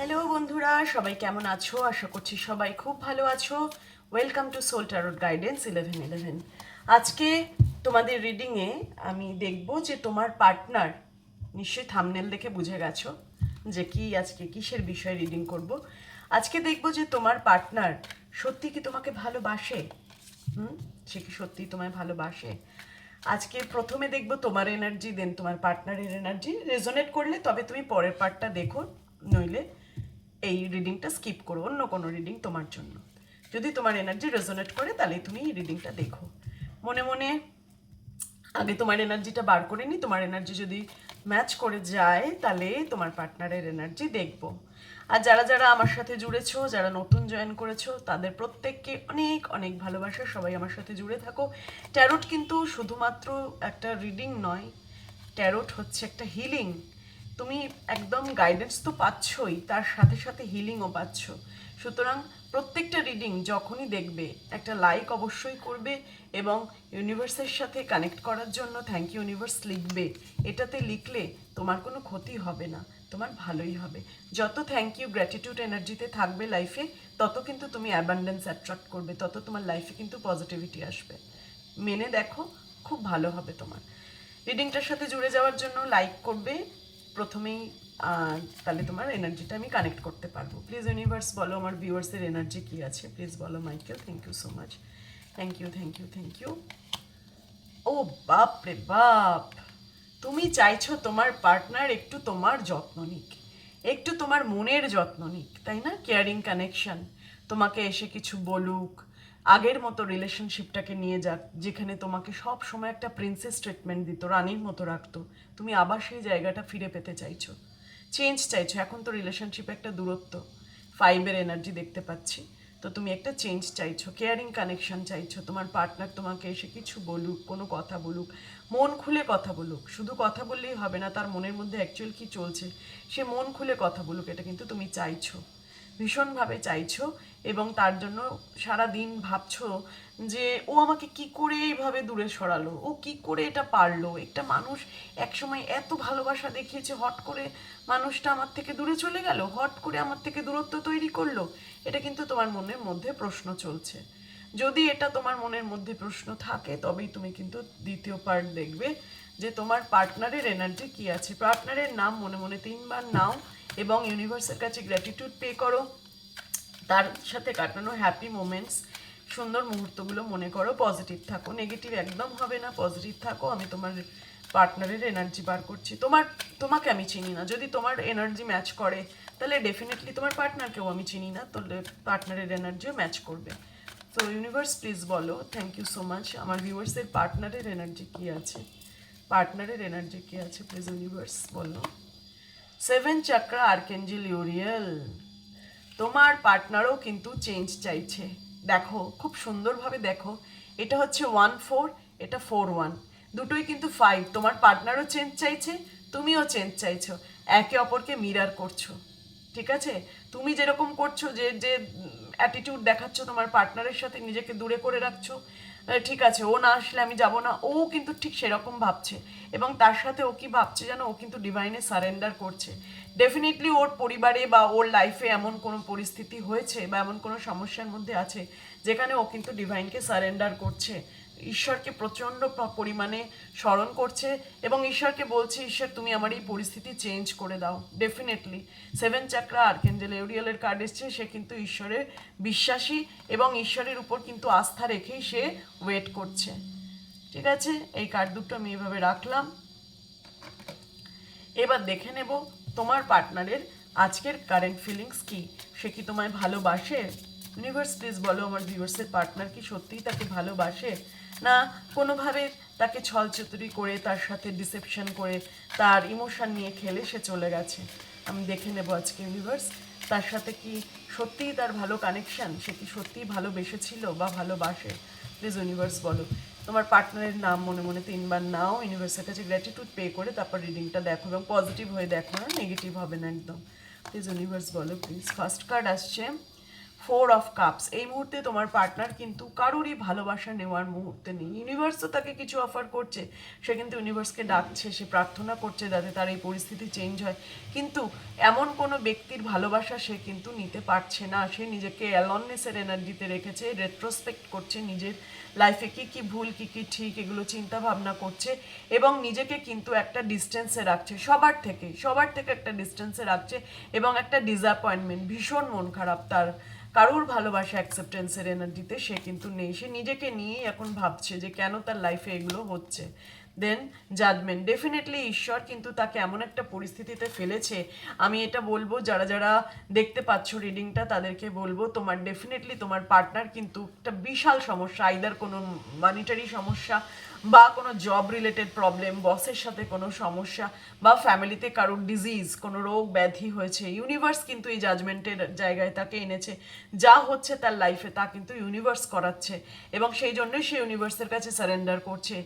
Hello বন্ধুরা, সবাই কেমন আছো? আশা করছি সবাই খুব ভালো আছো। Welcome to soul tarot guidance 1111। আজকে তোমাদের রিডিংয়ে আমি দেখব যে তোমার পার্টনার, নিশ্চয়ই থাম্বনেল দেখে বুঝে গেছো যে আজকে কিসের বিষয়ে রিডিং করব। আজকে দেখব যে তোমার পার্টনার সত্যি কি তোমাকে ভালোবাসে। সে কি সত্যি তোমায় ভালোবাসে? আজকে প্রথমে দেখবো তোমার এনার্জি, দেন তোমার পার্টনারের এনার্জি। রেজোনেট করলে তবে তুমি পরের পার্টটা দেখো, নইলে এই রিডিংটা স্কিপ করো, অন্য কোনো রিডিং তোমার জন্য। যদি তোমার এনার্জি রেজোনেট করে তাহলে তুমি এই রিডিংটা দেখো। মনে মনে আগে তোমার এনার্জিটা বার করে নি, তোমার এনার্জি যদি ম্যাচ করে যায় তাহলে তোমার পার্টনারের এনার্জি দেখবো। আর যারা যারা আমার সাথে জুড়েছো, যারা নতুন জয়েন করেছো, তাদের প্রত্যেককে অনেক অনেক ভালোবাসা। সবাই আমার সাথে জুড়ে থাকো। ট্যারোট কিন্তু শুধুমাত্র একটা রিডিং নয়, ট্যারোট হচ্ছে একটা হিলিং। তুমি একদম গাইডেন্স তো পাচ্ছই, তার সাথে সাথে হিলিংও পাচ্ছ। সুতরাং প্রত্যেকটা রিডিং যখনই দেখবে একটা লাইক অবশ্যই করবে এবং ইউনিভার্সের সাথে কানেক্ট করার জন্য থ্যাংক ইউ ইউনিভার্স লিখবে। এটাতে লিখলে তোমার কোনো ক্ষতি হবে না, তোমার ভালোই হবে। যত থ্যাংক ইউ গ্র্যাটিটিউড এনার্জিতে থাকবে লাইফে, তত কিন্তু তুমি অ্যাবান্ডেন্স অ্যাট্রাক্ট করবে, তত তোমার লাইফে কিন্তু পজিটিভিটি আসবে। মেনে দেখো, খুব ভালো হবে তোমার। রিডিংটার সাথে জুড়ে যাওয়ার জন্য লাইক করবে প্রথমেই, তাহলে তোমার এনার্জিটা আমি কানেক্ট করতে পারবো। প্লিজ ইউনিভার্স বলো আমার ভিউয়ার্সের এনার্জি কী আছে। প্লিজ বলো Michael. Thank you so much. Thank you thank you thank you. ও বাপ রে বাপ, তুমি চাইছো তোমার পার্টনার একটু তোমার যত্ন নিক, একটু তোমার মনের যত্ন নিক, তাই না? কেয়ারিং কানেকশন, তোমাকে এসে কিছু বলুক, আগের মতো রিলেশনশিপটাকে নিয়ে যাক, যেখানে তোমাকে সব সময় একটা প্রিন্সেস ট্রিটমেন্ট দিত, রানীর মতো রাখতো। তুমি আবার সেই জায়গাটা ফিরে পেতে চাইছো, চেঞ্জ চাইছো। এখন তো রিলেশনশিপে একটা দূরত্ব, ফাইভের এনার্জি দেখতে পাচ্ছি। তো তুমি একটা চেঞ্জ চাইছো, কেয়ারিং কানেকশন চাইছো। তোমার পার্টনার তোমাকে এসে কিছু বলুক, কোনো কথা বলুক, মন খুলে কথা বলুক। শুধু কথা বললেই হবে না, তার মনের মধ্যে অ্যাকচুয়াল কী চলছে সে মন খুলে কথা বলুক, এটা কিন্তু তুমি চাইছো, ভীষণভাবে চাইছো। এবং তার জন্য সারা দিন ভাবছো যে ও আমাকে কি করে এইভাবে দূরে সরালো, ও কি করে এটা পারলো। একটা মানুষ একসময় এত ভালোবাসা দেখিয়েছে, হট করে মানুষটা আমার থেকে দূরে চলে গেল, হট করে আমার থেকে দূরত্ব তৈরি করলো। এটা কিন্তু তোমার মনের মধ্যে প্রশ্ন চলছে। যদি এটা তোমার মনের মধ্যে প্রশ্ন থাকে, তবেই তুমি কিন্তু দ্বিতীয় পার্ট দেখবে যে তোমার পার্টনারের এনার্জি কী আছে। পার্টনারের নাম মনে মনে 3বার নাও এবং ইউনিভার্সের কাছে গ্র্যাটিটিউড পে করো। তার সাথে কাটানো হ্যাপি মোমেন্টস, সুন্দর মুহূর্তগুলো মনে করো। পজিটিভ থাকো, নেগেটিভ একদম হবে না, পজিটিভ থাকো। আমি তোমার পার্টনারের এনার্জি বার করছি। তোমাকে আমি চিনি না, যদি তোমার এনার্জি ম্যাচ করে তাহলে ডেফিনেটলি তোমার পার্টনারকেও আমি চিনি না, তাহলে পার্টনারের এনার্জিও ম্যাচ করবে। তো ইউনিভার্স প্লিজ বলো। Thank you so much. আমার ভিউয়ার্সের পার্টনারের এনার্জি কী আছে, পার্টনারের এনার্জি কী আছে, প্লিজ ইউনিভার্স বলো। 7 চাকরা আর্কেঞ্জেল ইউরিয়েল, তোমার পার্টনারও কিন্তু চেঞ্জ চাইছে। দেখো খুব সুন্দরভাবে দেখো, এটা হচ্ছে 1-4, এটা 4-1, দুটোই কিন্তু 5। তোমার পার্টনারও চেঞ্জ চাইছে, তুমিও চেঞ্জ চাইছো, একে অপরকে মিরার করছো। ঠিক আছে? তুমি যেরকম করছো, যে যে অ্যাটিটিউড দেখাচ্ছ তোমার পার্টনারের সাথে, নিজেকে দূরে করে রাখছো, ঠিক আছে ও না আসলে আমি যাব না, ও কিন্তু ঠিক সেরকম ভাবছে। এবং তার সাথে ও কি ভাবছে জানো, ও কিন্তু ডিভাইনে সারেন্ডার করছে। ডেফিনেটলি ওর পরিবারে বা ওর লাইফে এমন কোনো পরিস্থিতি হয়েছে বা এমন কোনো সমস্যার মধ্যে আছে যেখানে ও কিন্তু ডিভাইনকে সারেন্ডার করছে, ঈশ্বরকে প্রচণ্ড পরিমাণে স্মরণ করছে এবং ঈশ্বরকে বলছে, ঈশ্বর তুমি আমার এই পরিস্থিতি চেঞ্জ করে দাও। ডেফিনেটলি 7 চাকরা আর্কেঞ্জেল এউরিয়েলের কার্ড এসছে, সে কিন্তু ঈশ্বরে বিশ্বাসী এবং ঈশ্বরের উপর কিন্তু আস্থা রেখেই সে ওয়েট করছে। ঠিক আছে, এই কার্ড দুটো আমি এভাবে রাখলাম। এবার দেখে নেব তোমার পার্টনারের আজকের কারেন্ট ফিলিংস কি। সে কি তোমায় ভালোবাসে? ইউনিভার্স প্লিজ বলো আমার ভিউয়ার্সের পার্টনার কি সত্যিই তাকে ভালোবাসে, না কোনোভাবে তাকে ছলচতুরি করে, তার সাথে ডিসেপশন করে, তার ইমোশন নিয়ে খেলে সে চলে গেছে। আমি দেখে নেব আজকে ইউনিভার্স, তার সাথে কি সত্যিই তার ভালো কানেকশন, সে কি সত্যিই ভালোবেসেছিল বা ভালোবাসে। প্লিজ ইউনিভার্স বলো। তোমার পার্টনারের নাম মনে মনে 3বার নাও, ইউনিভার্সের কাছে গ্র্যাটিটিউড পে করে তারপর রিডিংটা দেখো এবং পজিটিভ হয়ে দেখো, না নেগেটিভ হবে না একদম। প্লিজ ইউনিভার্স বলো প্লিজ। ফার্স্ট কার্ড আসছে ফোর অফ কাপস, এই মুহূর্তে তোমার পার্টনার কিন্তু কারোরই ভালোবাসা নেওয়ার মুহূর্তে নেই। ইউনিভার্স তো তাকে কিছু অফার করছে, সে কিন্তু ইউনিভার্সকে ডাকছে, সে প্রার্থনা করছে যাতে তার এই পরিস্থিতি চেঞ্জ হয়, কিন্তু এমন কোনো ব্যক্তির ভালোবাসা সে কিন্তু নিতে পারছে না। সে নিজেকে অ্যালননেসের এনার্জিতে রেখেছে, রেট্রোস্পেক্ট করছে, নিজের লাইফে কী কী ভুল কী কী ঠিক এগুলো চিন্তা ভাবনা করছে, এবং নিজেকে কিন্তু একটা ডিস্টেন্সে রাখছে সবার থেকে একটা ডিস্টেন্সে রাখছে, এবং একটা ডিসঅ্যাপয়েন্টমেন্ট, ভীষণ মন খারাপ তার, কারোর ভালোবাসা অ্যাকসেপ্টেন্সের এনার্জিতে সে কিন্তু নেই। সে নিজেকে নিয়েই এখন ভাবছে যে কেন তার লাইফে এগুলো হচ্ছে। দেন জাজমেন্ট, ডেফিনেটলি ঈশ্বর কিন্তু তাকে এমন একটা পরিস্থিতিতে ফেলেছে, আমি এটা বলবো যারা যারা দেখতে পাচ্ছ রিডিংটা তাদেরকে বলবো, তোমার ডেফিনেটলি তোমার পার্টনার কিন্তু একটা বিশাল সমস্যা, আইদার কোনো মানিটারি সমস্যা, বা কোনো জব রিলেটেড প্রবলেম, বসের সাথে কোনো সমস্যা, বা ফ্যামিলিতে কারোর ডিজিজ, কোনো রোগ ব্যাধি হয়েছে। ইউনিভার্স কিন্তু এই জাজমেন্টের জায়গায় তাকে এনেছে, যা হচ্ছে তার লাইফে তা কিন্তু ইউনিভার্স করাচ্ছে, এবং সেই জন্যই সে ইউনিভার্সের কাছে সারেন্ডার করছে,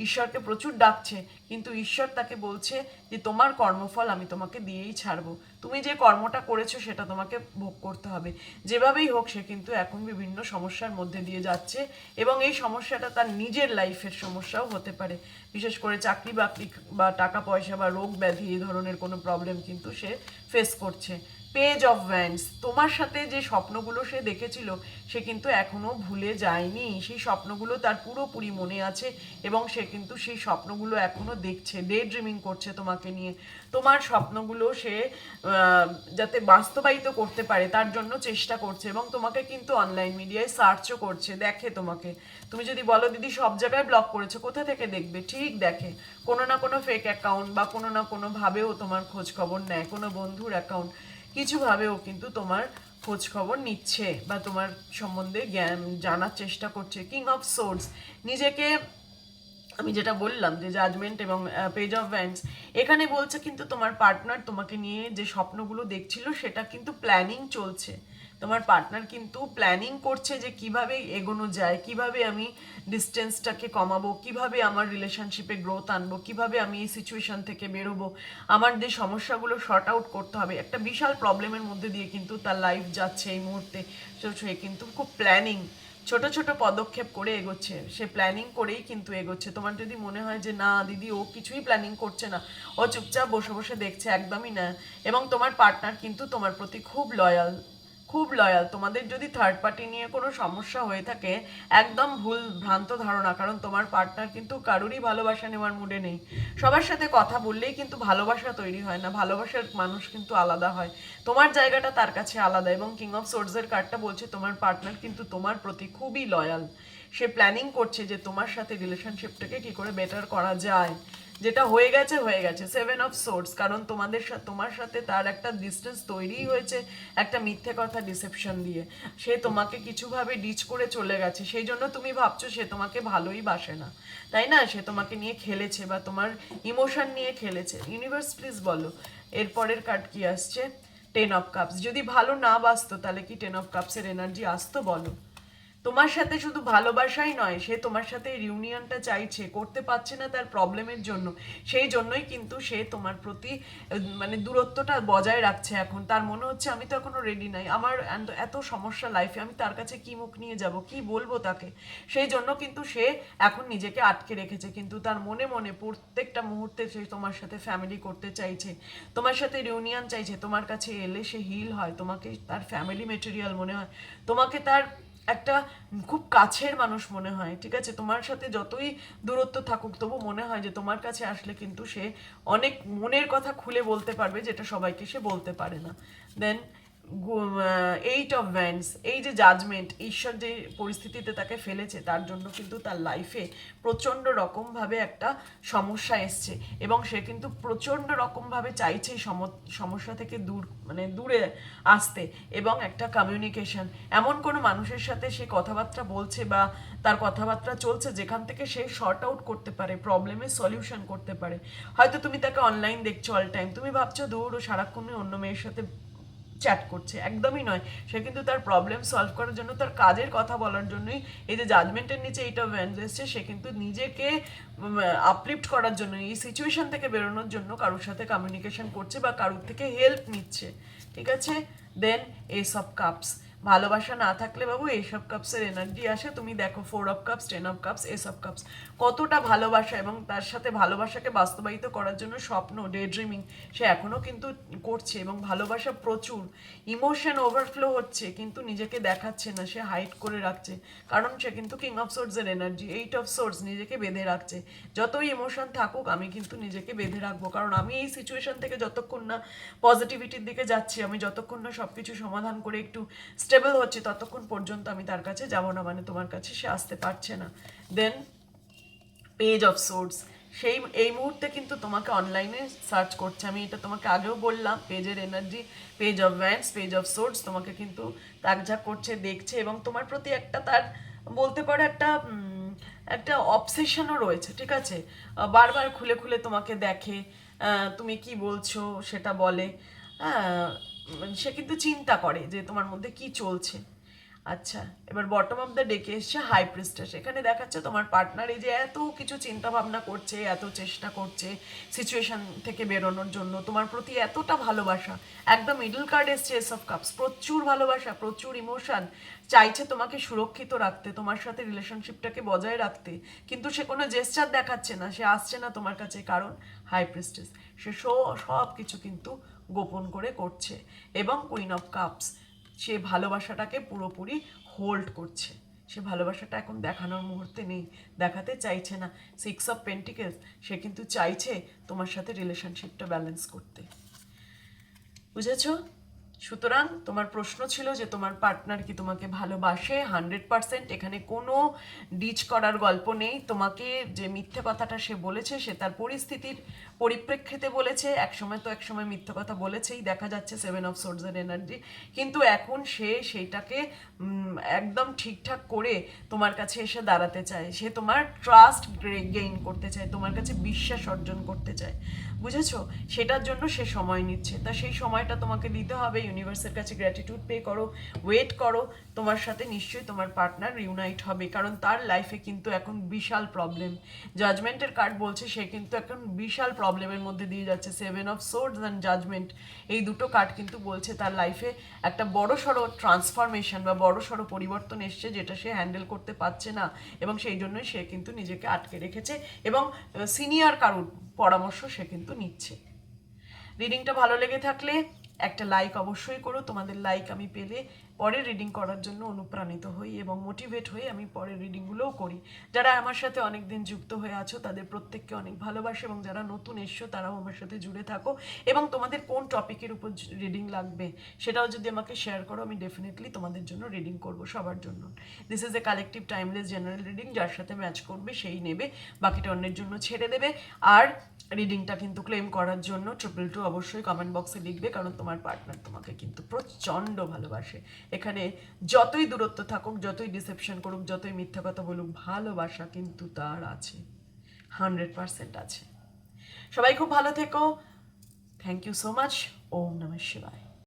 ঈশ্বরকে প্রচুর ডাকছে, কিন্তু ঈশ্বর তাকে বলছে যে তোমার কর্মফল আমি তোমাকে দিয়েই ছাড়বো, তুমি যে কর্মটা করেছো সেটা তোমাকে ভোগ করতে হবে। যেভাবেই হোক সে কিন্তু এখন বিভিন্ন সমস্যার মধ্যে দিয়ে যাচ্ছে, এবং এই সমস্যাটা তার নিজের লাইফের সমস্যাও হতে পারে, বিশেষ করে চাকরি বাকরি বা টাকা পয়সা বা রোগ ব্যাধি এই ধরনের কোনো প্রবলেম কিন্তু সে ফেস করছে। পেজ অফ ভ্যান্স, তোমার সাথে যে স্বপ্নগুলো সে দেখেছিল সে কিন্তু এখনো ভুলে যায়নি, সেই স্বপ্নগুলো তার পুরোপুরি মনে আছে, এবং সে কিন্তু সেই স্বপ্নগুলো এখনো দেখছে, ডে ড্রিমিং করছে তোমাকে নিয়ে। তোমার স্বপ্নগুলো সে যাতে বাস্তবায়িত করতে পারে তার জন্য চেষ্টা করছে, এবং তোমাকে কিন্তু অনলাইন মিডিয়ায় সার্চও করছে, দেখে তোমাকে। তুমি যদি বলো দিদি সব জায়গায় ব্লক করেছো, কোথা থেকে দেখবে, ঠিক দেখে, কোনো না কোনো ফেক অ্যাকাউন্ট বা কোনো না কোনো ভাবেও তোমার খোঁজ খবর নেয়, কোনো বন্ধুর অ্যাকাউন্ট কিছুভাবেও কিন্তু তোমার খোঁজ খবর নিচ্ছে বা তোমার সম্বন্ধে জ্ঞান জানার চেষ্টা করছে। কিং অফ সোর্স, নিজেকে, আমি যেটা বললাম যে জাজমেন্ট এবং পেজ অফ ভ্যান্স, এখানে বলছে কিন্তু তোমার পার্টনার তোমাকে নিয়ে যে স্বপ্নগুলো দেখছিল সেটা কিন্তু প্ল্যানিং চলছে, তোমার পার্টনার কিন্তু প্ল্যানিং করছে যে কিভাবে এগোনো যায়, কিভাবে আমি ডিস্টেন্সটাকে কমাবো, কিভাবে আমার রিলেশনশিপে গ্রোথ আনবো, কিভাবে আমি এই সিচুয়েশন থেকে বেরোবো, আমার যে সমস্যাগুলো শর্ট আউট করতে হবে। একটা বিশাল প্রবলেমের মধ্যে দিয়ে কিন্তু তার লাইফ যাচ্ছে এই মুহূর্তে, সে কিন্তু খুব প্ল্যানিং, ছোট ছোট পদক্ষেপ করে এগোচ্ছে, সে প্ল্যানিং করেই কিন্তু এগোচ্ছে। তোমার যদি মনে হয় যে না দিদি ও কিছুই প্ল্যানিং করছে না, ও চুপচাপ বসে বসে দেখছে, একদমই না। এবং তোমার পার্টনার কিন্তু তোমার প্রতি খুব লয়াল, খুব লয়াল। তোমাদের যদি থার্ড পার্টি নিয়ে কোনো সমস্যা হয়ে থাকে, একদম ভুল ভ্রান্ত ধারণা, কারণ তোমার পার্টনার কিন্তু কারোরই ভালোবাসা নেওয়ার মুডে নেই। সবার সাথে কথা বললেই কিন্তু ভালোবাসা তৈরি হয় না, ভালোবাসার মানুষ কিন্তু আলাদা হয়, তোমার জায়গাটা তার কাছে আলাদা। এবং কিং অফ সোর্সের কার্ডটা বলছে তোমার পার্টনার কিন্তু তোমার প্রতি খুবই লয়াল, সে প্ল্যানিং করছে যে তোমার সাথে রিলেশনশিপটাকে কী করে বেটার করা যায়। যেটা হয়ে গেছে হয়ে গেছে, সেভেন অফ সোর্স, কারণ তোমার সাথে তার একটা ডিস্টেন্স তৈরিই হয়েছে একটা মিথ্যে কথা ডিসেপশন দিয়ে, সে তোমাকে কিছুভাবে ডিচ করে চলে গেছে, সেই জন্য তুমি ভাবছো সে তোমাকে ভালোই বাসে না, তাই না? সে তোমাকে নিয়ে খেলেছে বা তোমার ইমোশন নিয়ে খেলেছে। ইউনিভার্স প্লিজ বলো এরপরের কার্ড কি আসছে? টেন অফ কাপস, যদি ভালো না বাসতো তাহলে কি টেন অফ কাপসের এনার্জি আসতো বলো? তোমার সাথে শুধু ভালোবাসাই নয়, সে তোমার সাথে রিউনিয়নটা চাইছে, করতে পারছে না তার প্রবলেমের জন্য, সেই জন্যই কিন্তু সে তোমার প্রতি মানে দূরত্বটা বজায় রাখছে। এখন তার মনে হচ্ছে আমি তো এখনো রেডি নাই, আমার এত সমস্যা লাইফে, আমি তার কাছে কি মুখ নিয়ে যাব, কি বলবো তাকে, সেই জন্য কিন্তু সে এখন নিজেকে আটকে রেখেছে, কিন্তু তার মনে মনে প্রত্যেকটা মুহূর্তে সে তোমার সাথে ফ্যামিলি করতে চাইছে, তোমার সাথে রিউনিয়ন চাইছে, তোমার কাছে এলে সে হিল হয়, তোমাকে তার ফ্যামিলি মেটেরিয়াল মনে হয়, তোমাকে তার একটা খুব কাছের মানুষ মনে হয়। ঠিক আছে, তোমার সাথে যতই দূরত্ব থাকুক তবু মনে হয় যে তোমার কাছে আসলে কিন্তু সে অনেক মনের কথা খুলে বলতে পারবে, যেটা সবাইকে সে বলতে পারে না। দেন এইট অফ ভ্যান্স, এই যে জাজমেন্ট, ঈশ্বর যে পরিস্থিতিতে তাকে ফেলেছে তার জন্য কিন্তু তার লাইফে প্রচণ্ড রকমভাবে একটা সমস্যা এসছে, এবং সে কিন্তু প্রচণ্ড রকমভাবে চাইছে সমস্যা থেকে দূরে আসতে, এবং একটা কমিউনিকেশন, এমন কোনো মানুষের সাথে সে কথাবার্তা বলছে বা তার কথাবার্তা চলছে যেখান থেকে সে শর্ট আউট করতে পারে, প্রবলেমের সলিউশন করতে পারে। হয়তো তুমি তাকে অনলাইন দেখছো অল টাইম, তুমি ভাবছো দূর ও সারাক্ষণই অন্য মেয়ের সাথে চ্যাট করছে, একদমই নয়। সে কিন্তু তার প্রবলেম সলভ করার জন্য, তার কাজের কথা বলার জন্যই এই যে জাজমেন্টের নিচে এইটা ভ্যান্স এসছে, সে কিন্তু নিজেকে আপলিফ্ট করার জন্য, এই সিচুয়েশন থেকে বেরোনোর জন্য কারোর সাথে কমিউনিকেশন করছে বা কারোর থেকে হেল্প নিচ্ছে। ঠিক আছে, দেন এস অফ কাপস, ভালোবাসা না থাকলে বাবু এইসব কাপসের এনার্জি আসে। তুমি দেখো 4 of cups, 10 of cups, S of cups, কতটা ভালোবাসা এবং তার সাথে ভালোবাসাকে বাস্তবায়িত করার জন্য স্বপ্ন, ডে ড্রিমিং সে এখনো কিন্তু করছে এবং ভালোবাসা প্রচুর, ইমোশন ওভারফ্লো হচ্ছে কিন্তু নিজেকে দেখাচ্ছে না, সে হাইড করে রাখছে। কারণ সে কিন্তু কিং অফ সোর্সের এনার্জি, 8 অফ সোর্স, নিজেকে বেঁধে রাখছে। যতই ইমোশন থাকুক আমি কিন্তু নিজেকে বেঁধে রাখবো, কারণ আমি এই সিচুয়েশন থেকে যতক্ষণ না পজিটিভিটির দিকে যাচ্ছি, আমি যতক্ষণ না সব কিছু সমাধান করে একটু স্টেবল হচ্ছে, ততক্ষণ পর্যন্ত আমি তার কাছে যাব না, মানে তোমার কাছে সে আসতে পারছে না। দেন পেজ অফ সোর্স, সেই এই মুহূর্তে কিন্তু তোমাকে অনলাইনে সার্চ করছে, আমি এটা তোমাকে আগেও বললাম। পেজের energy, page of Vance, page of swords তোমাকে কিন্তু তাকঝাক করছে, দেখছে এবং তোমার প্রতি একটা তার বলতে পারো একটা একটা অবসেশনও রয়েছে, ঠিক আছে। বারবার খুলে খুলে তোমাকে দেখে, তুমি কি বলছো সেটা বলে। হ্যাঁ, সে কিন্তু চিন্তা করে যে তোমার মধ্যে কি চলছে। আচ্ছা, এবার বটম অফ দ্য ডেকে এসছে হাই প্রিস্টেস। এখানে দেখাচ্ছে তোমার পার্টনার এই যে এত কিছু চিন্তা ভাবনা করছে, এত চেষ্টা করছে সিচুয়েশন থেকে বেরোনোর জন্য, তোমার প্রতি এতটা ভালোবাসা। একদম মিডল কার্ড এসছে এস অফ কাপস, প্রচুর ভালোবাসা, প্রচুর ইমোশন, চাইছে তোমাকে সুরক্ষিত রাখতে, তোমার সাথে রিলেশনশিপটাকে বজায় রাখতে, কিন্তু সে কোনো জেস্চার দেখাচ্ছে না, সে আসছে না তোমার কাছে, কারণ হাই প্রিস্টেস। সে সব কিছু কিন্তু গোপন করে করছে। এবং কুইন অফ কাপস, সে ভালোবাসাটাকে পুরোপুরি হোল্ড করছে, সে ভালোবাসাটা এখন দেখানোর মুহূর্তে নেই, দেখাতে চাইছে না। 6 অফ পেন্টিকেলস, সে কিন্তু চাইছে তোমার সাথে রিলেশনশিপটা ব্যালেন্স করতে। বুঝেছো? সুতরাং তোমার প্রশ্ন ছিল যে তোমার পার্টনার কি তোমাকে ভালোবাসে 100%, এখানে কোনো ডিচ করার গল্প নেই। তোমাকে যে মিথ্যে কথাটা সে বলেছে, সে তার পরিস্থিতির পরিপ্রেক্ষিতে বলেছে, একসময় তো একসময় মিথ্যে কথা বলেছেই, দেখা যাচ্ছে 7 অফ সোর্সের এনার্জি, কিন্তু এখন সে সেইটাকে একদম ঠিকঠাক করে তোমার কাছে এসে দাঁড়াতে চায়, সে তোমার ট্রাস্ট গেইন করতে চায়, তোমার কাছে বিশ্বাস অর্জন করতে চায়। বুঝেছো? সেটার জন্য সে সময় নিচ্ছে, তা সেই সময়টা তোমাকে দিতে হবে। ইউনিভার্সের কাছে গ্র্যাটিটিউড পে করো, ওয়েট করো, তোমার সাথে নিশ্চয়ই তোমার পার্টনার রিউনাইট হবে, কারণ তার লাইফে কিন্তু এখন বিশাল প্রবলেম। জাজমেন্টের কার্ড বলছে সে কিন্তু এখন বিশাল প্রবলেমের মধ্যে দিয়ে যাচ্ছে। 7 অফ সোর্ডস অ্যান্ড জাজমেন্ট, এই দুটো কার্ড কিন্তু বলছে তার লাইফে একটা বড় সড়ো ট্রান্সফরমেশন বা বড় সড়ো পরিবর্তন এসছে, যেটা সে হ্যান্ডেল করতে পারছে না, এবং সেই জন্যই সে কিন্তু নিজেকে আটকে রেখেছে এবং সিনিয়র কারুর পরামর্শ সে কিন্তু নিচ্ছে। রিডিংটা ভালো লেগে থাকলে একটা লাইক অবশ্যই করো, তোমাদের লাইক আমি পেলে পরের রিডিং করার জন্য অনুপ্রাণিত হই এবং মোটিভেট হই, আমি পরের রিডিংগুলোও করি। যারা আমার সাথে অনেক দিন যুক্ত হয়ে আছো তাদের প্রত্যেককে অনেক ভালোবাসে, এবং যারা নতুন এসছো তারাও আমার সাথে জুড়ে থাকো, এবং তোমাদের কোন টপিকের উপর রিডিং লাগবে সেটাও যদি আমাকে শেয়ার করো, আমি ডেফিনেটলি তোমাদের জন্য রিডিং করব, সবার জন্য। This is a collective timeless general reading, যার সাথে ম্যাচ করবে সেই নেবে, বাকিটা অন্যের জন্য ছেড়ে দেবে। আর রিডিংটা কিন্তু ক্লেম করার জন্য 222 অবশ্যই কমেন্ট বক্সে লিখবে, কারণ তোমার পার্টনার তোমাকে কিন্তু প্রচণ্ড ভালোবাসে। এখানে যতই দূরত্ব থাকুক, যতই ডিসেপশন করুক, যতই মিথ্যা কথা বলুক, ভালোবাসা কিন্তু তার আছে, 100% আছে। সবাই খুব ভালো থেকো। Thank you so much. ওম নমঃ শিবায়।